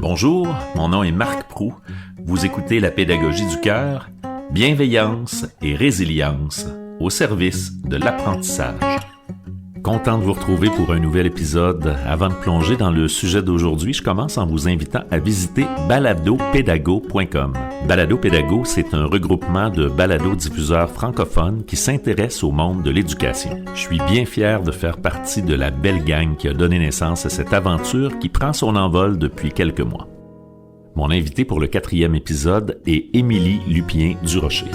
Bonjour, mon nom est Marc Proulx. Vous écoutez La pédagogie du cœur, bienveillance et résilience au service de l'apprentissage. Content de vous retrouver pour un nouvel épisode. Avant de plonger dans le sujet d'aujourd'hui, je commence en vous invitant à visiter baladopédago.com. Balado Pédago, c'est un regroupement de balado-diffuseurs francophones qui s'intéressent au monde de l'éducation. Je suis bien fier de faire partie de la belle gang qui a donné naissance à cette aventure qui prend son envol depuis quelques mois. Mon invité pour le 4e épisode est Émilie Lupien-Durocher.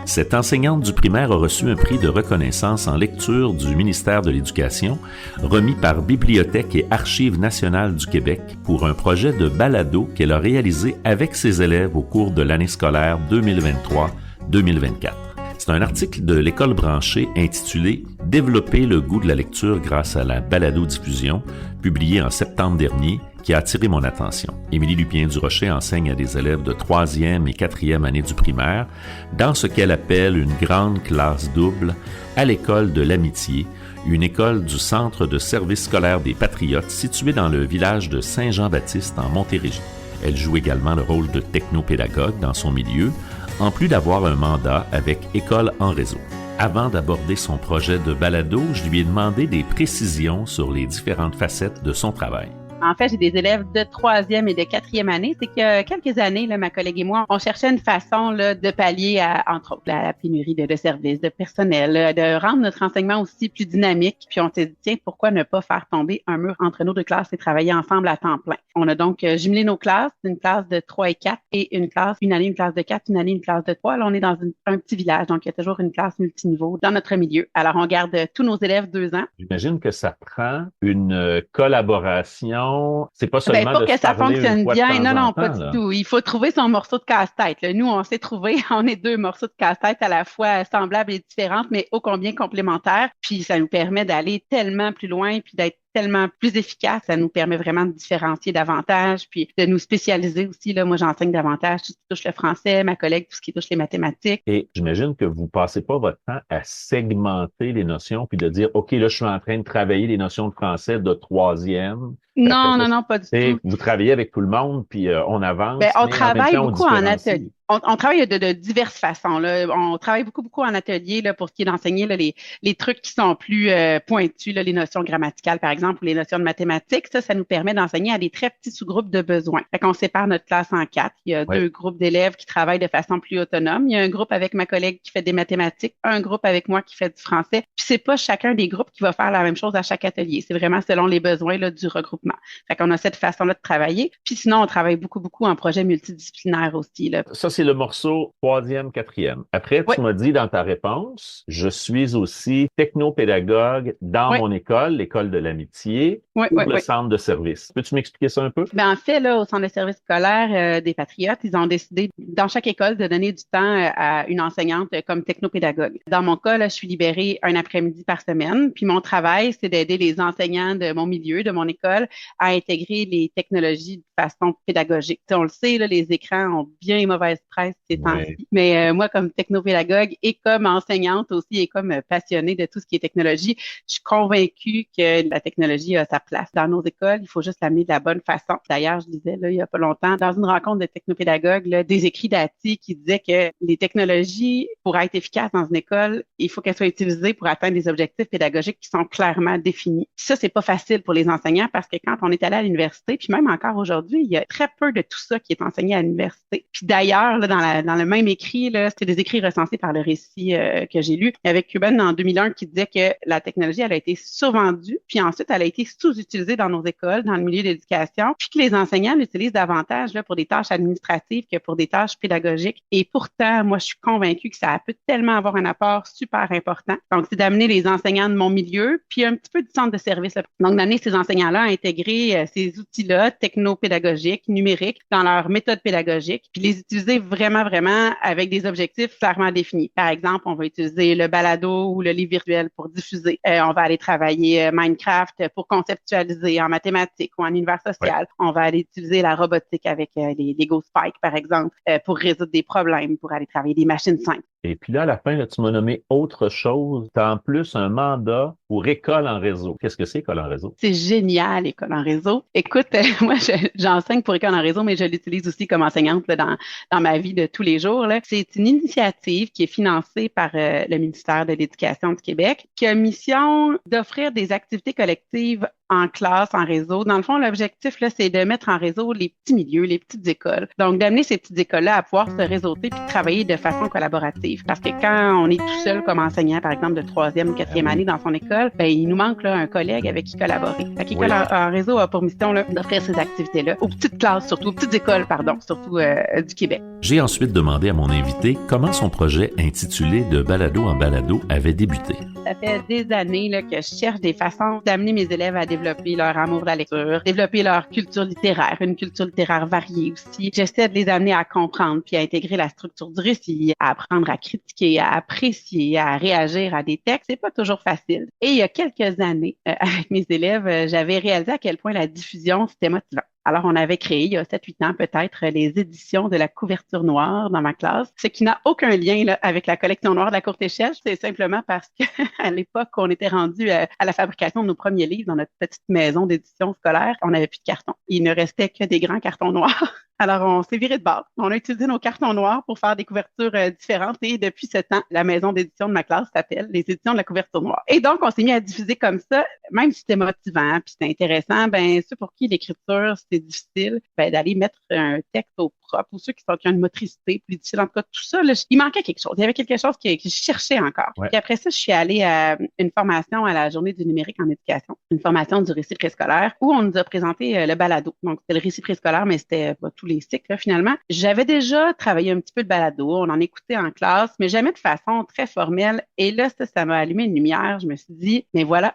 Cette enseignante du primaire a reçu un prix de reconnaissance en lecture du ministère de l'Éducation, remis par Bibliothèque et Archives nationales du Québec pour un projet de balado qu'elle a réalisé avec ses élèves au cours de l'année scolaire 2023-2024. C'est un article de l'École branchée intitulé « Développer le goût de la lecture grâce à la balado-diffusion », publié en septembre dernier, qui a attiré mon attention. Émilie Lupien-Durocher enseigne à des élèves de 3e et 4e année du primaire dans ce qu'elle appelle une grande classe double à l'École de l'Amitié, une école du Centre de service scolaire des Patriotes située dans le village de Saint-Jean-Baptiste en Montérégie. Elle joue également le rôle de technopédagogue dans son milieu, en plus d'avoir un mandat avec École en réseau. Avant d'aborder son projet de balado, je lui ai demandé des précisions sur les différentes facettes de son travail. En fait, j'ai des élèves de 3e et de 4e année. C'est que quelques années, là, ma collègue et moi, on cherchait une façon là, de pallier à, entre autres, la pénurie de services, de personnel, de rendre notre enseignement aussi plus dynamique. Puis on s'est dit, tiens, pourquoi ne pas faire tomber un mur entre nos deux classes et travailler ensemble à temps plein? On a donc jumelé nos classes, une classe de 3 et 4 et une année, une classe de 4, une année, une classe de 3. Là, on est dans un petit village, donc il y a toujours une classe multiniveau dans notre milieu. Alors, on garde tous nos élèves 2 ans. J'imagine que ça prend une collaboration. C'est pas seulement pour de que ça fonctionne bien. Non, pas du tout. Il faut trouver son morceau de casse-tête. Là. Nous, on s'est trouvé, on est 2 morceaux de casse-tête à la fois semblables et différentes, mais ô combien complémentaires. Puis ça nous permet d'aller tellement plus loin, puis d'être tellement plus efficace. Ça nous permet vraiment de différencier davantage, puis de nous spécialiser aussi. Là, moi, j'enseigne davantage tout ce qui touche le français, ma collègue, tout ce qui touche les mathématiques. Et j'imagine que vous passez pas votre temps à segmenter les notions, puis de dire, OK, là, je suis en train de travailler les notions de français de 3e. Non, pas du tout. Vous travaillez avec tout le monde, puis on avance. On travaille beaucoup en atelier. On travaille de diverses façons. Là. On travaille beaucoup en atelier là, pour ce qui est d'enseigner là, les trucs qui sont plus pointus, là, les notions grammaticales, par exemple, ou les notions de mathématiques. Ça nous permet d'enseigner à des très petits sous-groupes de besoins. Fait qu'on sépare notre classe en 4. Il y a 2 groupes d'élèves qui travaillent de façon plus autonome. Il y a un groupe avec ma collègue qui fait des mathématiques, un groupe avec moi qui fait du français. Puis c'est pas chacun des groupes qui va faire la même chose à chaque atelier. C'est vraiment selon les besoins là, du regroupement. Fait qu'on a cette façon-là de travailler. Puis sinon, on travaille beaucoup en projet multidisciplinaire aussi. Là. Ça, c'est le morceau 3e, 4e. Après, tu m'as dit dans ta réponse, je suis aussi technopédagogue dans mon école, l'École de l'Amitié, ou le centre de service. Peux-tu m'expliquer ça un peu? En fait, là, au centre de service scolaire des Patriotes, ils ont décidé, dans chaque école, de donner du temps à une enseignante comme technopédagogue. Dans mon cas, là, je suis libérée un après-midi par semaine. Puis mon travail, c'est d'aider les enseignants de mon milieu, de mon école, à intégrer les technologies de façon pédagogique. T'sais, on le sait, là, les écrans ont bien mauvaise presse ces temps-ci. Mais moi, comme technopédagogue et comme enseignante aussi et comme passionnée de tout ce qui est technologie, je suis convaincue que la technologie a sa place dans nos écoles. Il faut juste l'amener de la bonne façon. D'ailleurs, je disais là, il y a pas longtemps, dans une rencontre de technopédagogues, là, des écrits d'Ati qui disaient que les technologies, pour être efficaces dans une école, il faut qu'elles soient utilisées pour atteindre des objectifs pédagogiques qui sont clairement définis. Ça, c'est pas facile pour les enseignants parce que quand on est allé à l'université, puis même encore aujourd'hui, il y a très peu de tout ça qui est enseigné à l'université. Puis d'ailleurs, là, dans le même écrit, là, c'était des écrits recensés par le récit que j'ai lu, avec Cuban en 2001 qui disait que la technologie, elle a été survendue, puis ensuite, elle a été sous-utilisée dans nos écoles, dans le milieu de l'éducation, puis que les enseignants l'utilisent davantage là, pour des tâches administratives que pour des tâches pédagogiques. Et pourtant, moi, je suis convaincue que ça peut tellement avoir un apport super important. Donc, c'est d'amener les enseignants de mon milieu, puis un petit peu du centre de service. Là. Donc, d'amener ces enseignants-là à intégrer ces outils-là technopédagogiques, numériques, dans leur méthode pédagogique, puis les utiliser vraiment avec des objectifs clairement définis. Par exemple, on va utiliser le balado ou le livre virtuel pour diffuser. On va aller travailler Minecraft pour conceptualiser en mathématiques ou en univers social. On va aller utiliser la robotique avec les Lego Spike, par exemple, pour résoudre des problèmes, pour aller travailler des machines simples. Et puis là, à la fin, là, tu m'as nommé autre chose. Tu as en plus un mandat pour École en réseau. Qu'est-ce que c'est, École en réseau? C'est génial, École en réseau. Écoute, moi, j'enseigne pour École en réseau, mais je l'utilise aussi comme enseignante là, dans ma vie de tous les jours. Là. C'est une initiative qui est financée par le ministère de l'Éducation du Québec, qui a mission d'offrir des activités collectives en classe, en réseau. Dans le fond, l'objectif, là, c'est de mettre en réseau les petits milieux, les petites écoles. Donc, d'amener ces petites écoles-là à pouvoir se réseauter puis travailler de façon collaborative. Parce que quand on est tout seul comme enseignant, par exemple, de troisième ou quatrième année dans son école, ben, il nous manque là, un collègue avec qui collaborer. Fait qu'École en réseau a pour mission là, d'offrir ces activités-là aux petites classes, surtout aux petites écoles, surtout du Québec. J'ai ensuite demandé à mon invité comment son projet intitulé De balado en balado avait débuté. Ça fait des années là, que je cherche des façons d'amener mes élèves à développer leur amour de la lecture, développer leur culture littéraire, une culture littéraire variée aussi. J'essaie de les amener à comprendre puis à intégrer la structure du récit, à apprendre à critiquer, à apprécier, à réagir à des textes. C'est pas toujours facile. Et il y a quelques années, avec mes élèves, j'avais réalisé à quel point la diffusion, c'était motivant. Alors, on avait créé, il y a 7-8 ans peut-être, les éditions de la couverture noire dans ma classe, ce qui n'a aucun lien là, avec la collection noire de la courte échelle. C'est simplement parce qu'à l'époque, on était rendu à la fabrication de nos premiers livres dans notre petite maison d'édition scolaire. On n'avait plus de carton. Il ne restait que des grands cartons noirs. Alors, on s'est viré de bord. On a utilisé nos cartons noirs pour faire des couvertures différentes et depuis ce temps, la maison d'édition de ma classe s'appelle les éditions de la couverture noire. Et donc, on s'est mis à diffuser comme ça, même si c'était motivant puis c'était intéressant, ben ceux pour qui l'écriture, c'était difficile, ben d'aller mettre un texte au propre ou ceux qui ont une motricité plus difficile. En tout cas, tout ça, là, il manquait quelque chose. Il y avait quelque chose que je cherchais encore. Ouais. Puis après ça, je suis allée à une formation à la Journée du numérique en éducation, une formation du récit préscolaire où on nous a présenté le balado. Donc, c'était le récit préscolaire, mais c'était pas tous les cycles, là, finalement. J'avais déjà travaillé un petit peu le balado, on en écoutait en classe, mais jamais de façon très formelle. Et là, ça m'a allumé une lumière. Je me suis dit, mais voilà,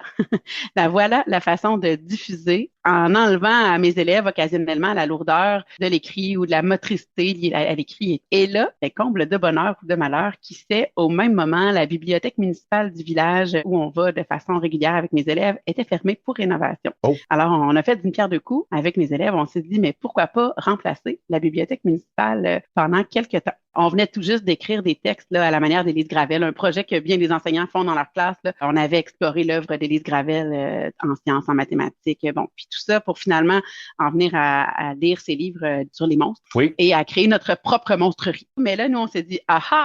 voilà la façon de diffuser en enlevant à mes élèves occasionnellement la lourdeur de l'écrit ou de la motricité liée à l'écrit. Et là, comble de bonheur ou de malheur, qui sait, au même moment, la bibliothèque municipale du village où on va de façon régulière avec mes élèves était fermée pour rénovation. Oh. Alors, on a fait d'une pierre deux coups avec mes élèves. On s'est dit, mais pourquoi pas remplacer la bibliothèque municipale pendant quelques temps? On venait tout juste d'écrire des textes là, à la manière d'Élise Gravel, un projet que bien des enseignants font dans leur classe. Là. On avait exploré l'œuvre d'Élise Gravel en sciences, en mathématiques, bon, puis tout ça pour finalement en venir à lire ses livres sur les monstres et à créer notre propre monstrerie. Mais là, nous, on s'est dit,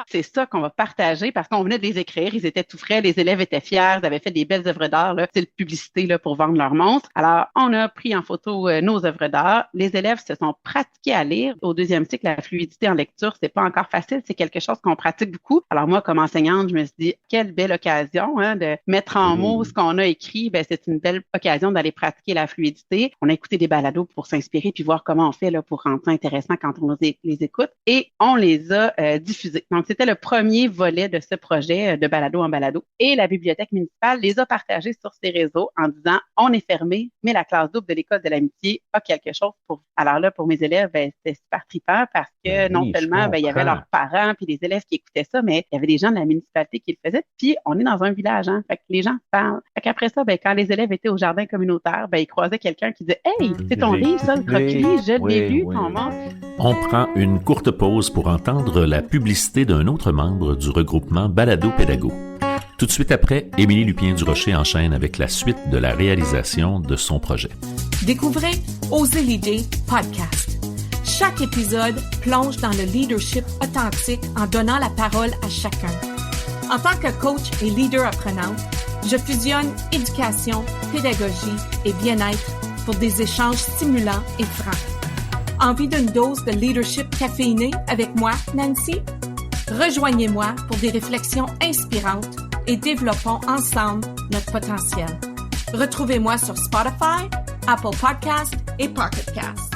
c'est ça qu'on va partager parce qu'on venait de les écrire, ils étaient tout frais, les élèves étaient fiers, ils avaient fait des belles œuvres d'art, là, c'est une publicité là, pour vendre leurs monstres. Alors, on a pris en photo nos œuvres d'art. Les élèves se sont pratiqués à lire. Au deuxième cycle, la fluidité en lecture, c'est pas encore facile, c'est quelque chose qu'on pratique beaucoup. Alors moi, comme enseignante, je me suis dit, quelle belle occasion de mettre en mots ce qu'on a écrit. Ben, c'est une belle occasion d'aller pratiquer la fluidité. On a écouté des balados pour s'inspirer puis voir comment on fait là, pour rendre ça intéressant quand on les écoute. Et on les a diffusés. Donc, c'était le premier volet de ce projet de balado en balado. Et la bibliothèque municipale les a partagés sur ses réseaux en disant, on est fermé, mais la classe double de l'École de l'amitié a quelque chose pour vous. Alors là, pour mes élèves, ben, c'était super trippant parce que non seulement il y avait leurs parents puis les élèves qui écoutaient ça, mais il y avait des gens de la municipalité qui le faisaient. Puis on est dans un village, hein, fait que les gens parlent. Fait qu'après ça, ben quand les élèves étaient au jardin communautaire, ben ils croisaient quelqu'un qui disait, hey, c'est ton livre, ça, le croquis, je l'ai lu, ton monstre. On prend une courte pause pour entendre la publicité d'un autre membre du regroupement Balado Pédago. Tout de suite après, Émilie Lupien-Durocher enchaîne avec la suite de la réalisation de son projet. Découvrez Oser l'idée podcast. Chaque épisode plonge dans le leadership authentique en donnant la parole à chacun. En tant que coach et leader apprenante, je fusionne éducation, pédagogie et bien-être pour des échanges stimulants et francs. Envie d'une dose de leadership caféiné avec moi, Nancy? Rejoignez-moi pour des réflexions inspirantes et développons ensemble notre potentiel. Retrouvez-moi sur Spotify, Apple Podcasts et Pocket Casts.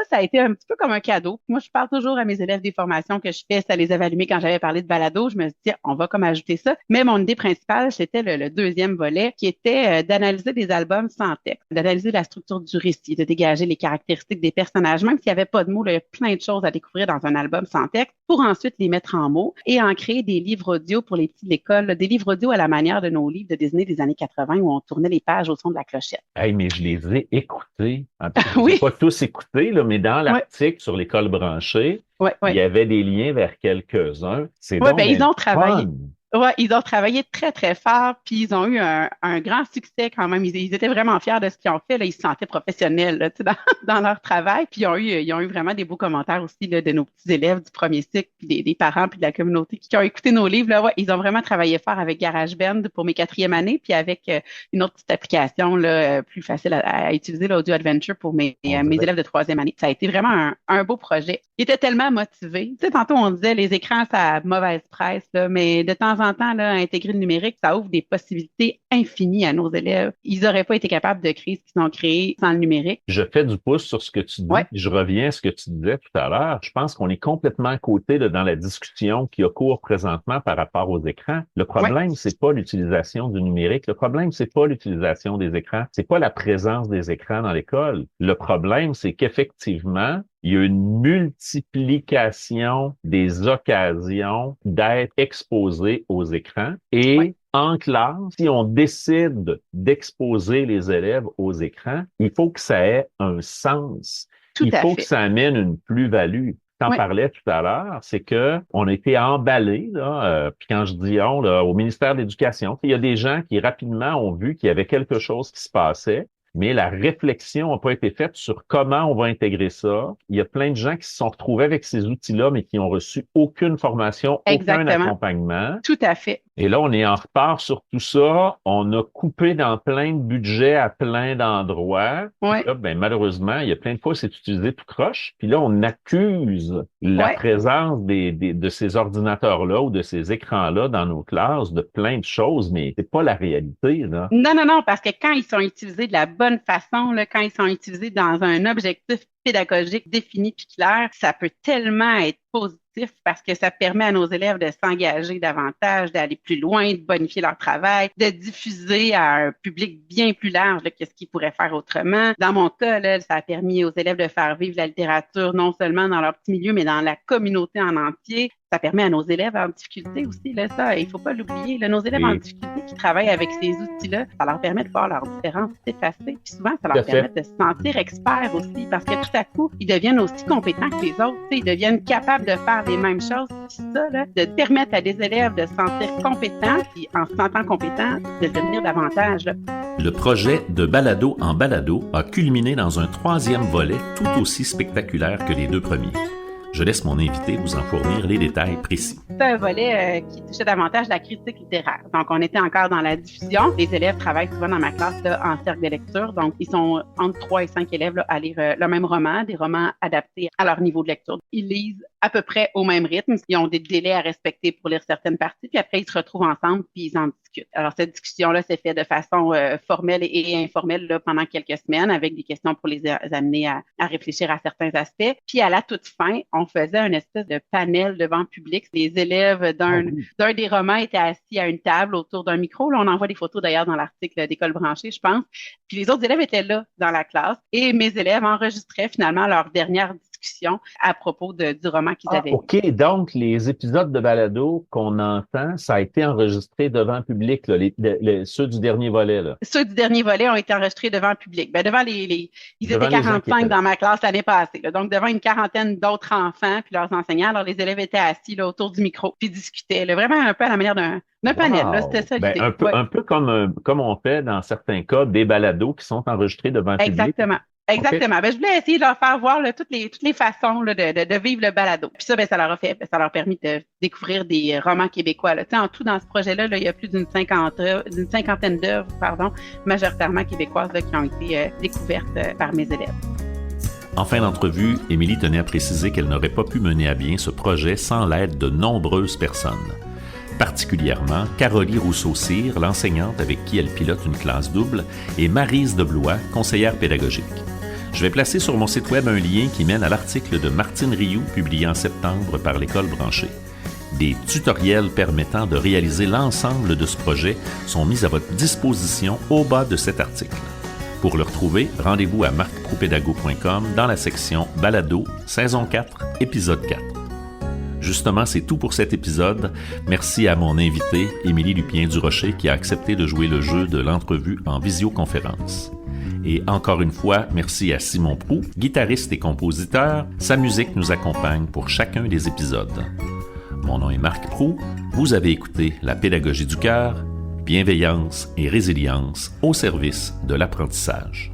Ça a été un petit peu comme un cadeau. Moi, je parle toujours à mes élèves des formations que je fais. Ça les avait allumés quand j'avais parlé de balado. Je me suis dit, on va comme ajouter ça. Mais mon idée principale, c'était le deuxième volet qui était d'analyser des albums sans texte, d'analyser la structure du récit, de dégager les caractéristiques des personnages. Même s'il n'y avait pas de mots, là, il y a plein de choses à découvrir dans un album sans texte pour ensuite les mettre en mots et en créer des livres audio pour les petits de l'école, là, des livres audio à la manière de nos livres de Disney des années 80 où on tournait les pages au son de la clochette. Hey, mais je les ai écoutés. Je les ai pas tous écoutés, là, mais dans l'article sur l'école branchée, Ouais, il y avait des liens vers quelques-uns. C'est ouais, donc ben, ils ont fun. travaillé. Ouais, ils ont travaillé très, très fort, puis ils ont eu un grand succès quand même. Ils étaient vraiment fiers de ce qu'ils ont fait. Là. Ils se sentaient professionnels là, tu sais, dans leur travail. Puis ils ont eu vraiment des beaux commentaires aussi là, de nos petits élèves du premier cycle, puis des parents, puis de la communauté qui ont écouté nos livres. Là. Ouais, ils ont vraiment travaillé fort avec GarageBand pour mes 4e années, puis avec une autre petite application là, plus facile à utiliser, l'Audio Adventure pour mes élèves de 3e année. Ça a été vraiment un beau projet. Ils étaient tellement motivés. Tu sais, tantôt, on disait les écrans, ça a mauvaise presse, là, mais de temps en temps, là, intégrer le numérique, ça ouvre des possibilités infinies à nos élèves. Ils n'auraient pas été capables de créer ce qu'ils ont créé sans le numérique. Je fais du pouce sur ce que tu dis. Ouais. Je reviens à ce que tu disais tout à l'heure. Je pense qu'on est complètement à côté là, dans la discussion qui a cours présentement par rapport aux écrans. Le problème, c'est pas l'utilisation du numérique. Le problème, c'est pas l'utilisation des écrans. C'est pas la présence des écrans dans l'école. Le problème, c'est qu'effectivement, il y a une multiplication des occasions d'être exposé aux écrans et en classe, si on décide d'exposer les élèves aux écrans, il faut que ça ait un sens. Il faut que ça amène une plus-value. T'en parlais tout à l'heure, c'est que on a été emballés, là, puis quand je dis on, là, au ministère de l'Éducation, il y a des gens qui rapidement ont vu qu'il y avait quelque chose qui se passait, mais la réflexion n'a pas été faite sur comment on va intégrer ça. Il y a plein de gens qui se sont retrouvés avec ces outils-là, mais qui n'ont reçu aucune formation, aucun accompagnement. Tout à fait. Et là, on est en retard sur tout ça. On a coupé dans plein de budgets à plein d'endroits. Ouais. Là, ben, malheureusement, il y a plein de fois, c'est utilisé tout croche. Puis là, on accuse la présence de ces ordinateurs-là ou de ces écrans-là dans nos classes de plein de choses, mais c'est pas la réalité, là. Non, parce que quand ils sont utilisés de la bonne façon, là, quand ils sont utilisés dans un objectif pédagogique défini puis clair, ça peut tellement être positif parce que ça permet à nos élèves de s'engager davantage, d'aller plus loin, de bonifier leur travail, de diffuser à un public bien plus large là, que ce qu'ils pourraient faire autrement. Dans mon cas, là, ça a permis aux élèves de faire vivre la littérature non seulement dans leur petit milieu, mais dans la communauté en entier. Ça permet à nos élèves en difficulté aussi, là, ça, il faut pas l'oublier. Là, nos élèves en difficulté qui travaillent avec ces outils-là, ça leur permet de voir leurs différences s'effacer. Puis souvent, ça leur permet de se sentir experts aussi, parce que tout à coup, ils deviennent aussi compétents que les autres. Ils deviennent capables de faire les mêmes choses. Puis ça, là, de permettre à des élèves de se sentir compétents, puis en se sentant compétents, de le devenir davantage. Là. Le projet de balado en balado a culminé dans un 3e volet tout aussi spectaculaire que les 2 premiers. Je laisse mon invité vous en fournir les détails précis. C'est un volet qui touchait davantage la critique littéraire. Donc, on était encore dans la diffusion. Les élèves travaillent souvent dans ma classe là, en cercle de lecture. Donc, ils sont entre 3 et 5 élèves là, à lire le même roman, des romans adaptés à leur niveau de lecture. Ils lisent à peu près au même rythme. Ils ont des délais à respecter pour lire certaines parties, puis après, ils se retrouvent ensemble, puis ils en discutent. Alors, cette discussion-là s'est faite de façon formelle et informelle là, pendant quelques semaines, avec des questions pour les amener à réfléchir à certains aspects. Puis, à la toute fin, on faisait une espèce de panel devant public. Les élèves d'un des romans étaient assis à une table autour d'un micro. Là, on envoie des photos d'ailleurs dans l'article d'École branchée, je pense. Puis les autres élèves étaient là dans la classe et mes élèves enregistraient finalement leur dernière discussion à propos du roman qu'ils avaient. OK, donc les épisodes de balado qu'on entend, ça a été enregistré devant le public, là, ceux du dernier volet. Là. Ceux du dernier volet ont été enregistrés devant le public. Ben, devant ils étaient 45 dans ma classe l'année passée. Là, donc, devant une quarantaine d'autres enfants puis leurs enseignants. Alors, les élèves étaient assis là, autour du micro puis discutaient. Là, vraiment un peu à la manière d'un panel. Là, c'était ça l'idée. Un peu comme on fait dans certains cas des balados qui sont enregistrés devant le public. Exactement. Okay. Ben, je voulais essayer de leur faire voir là, toutes les façons là, de vivre le balado. Puis ça, ben, ça leur a permis de découvrir des romans québécois. Là. En tout, dans ce projet-là, là, il y a plus d'une cinquantaine d'œuvres, majoritairement québécoises là, qui ont été découvertes par mes élèves. En fin d'entrevue, Émilie tenait à préciser qu'elle n'aurait pas pu mener à bien ce projet sans l'aide de nombreuses personnes. Particulièrement Carolie Rousseau-Cyr, l'enseignante avec qui elle pilote une classe double, et Maryse Deblois, conseillère pédagogique. Je vais placer sur mon site web un lien qui mène à l'article de Martine Rioux, publié en septembre par l'École branchée. Des tutoriels permettant de réaliser l'ensemble de ce projet sont mis à votre disposition au bas de cet article. Pour le retrouver, rendez-vous à marcpropédago.com dans la section Balado, saison 4, épisode 4. Justement, c'est tout pour cet épisode. Merci à mon invité, Émilie Lupien-Durocher, qui a accepté de jouer le jeu de l'entrevue en visioconférence. Et encore une fois, merci à Simon Prou, guitariste et compositeur. Sa musique nous accompagne pour chacun des épisodes. Mon nom est Marc Prou. Vous avez écouté La pédagogie du cœur, bienveillance et résilience au service de l'apprentissage.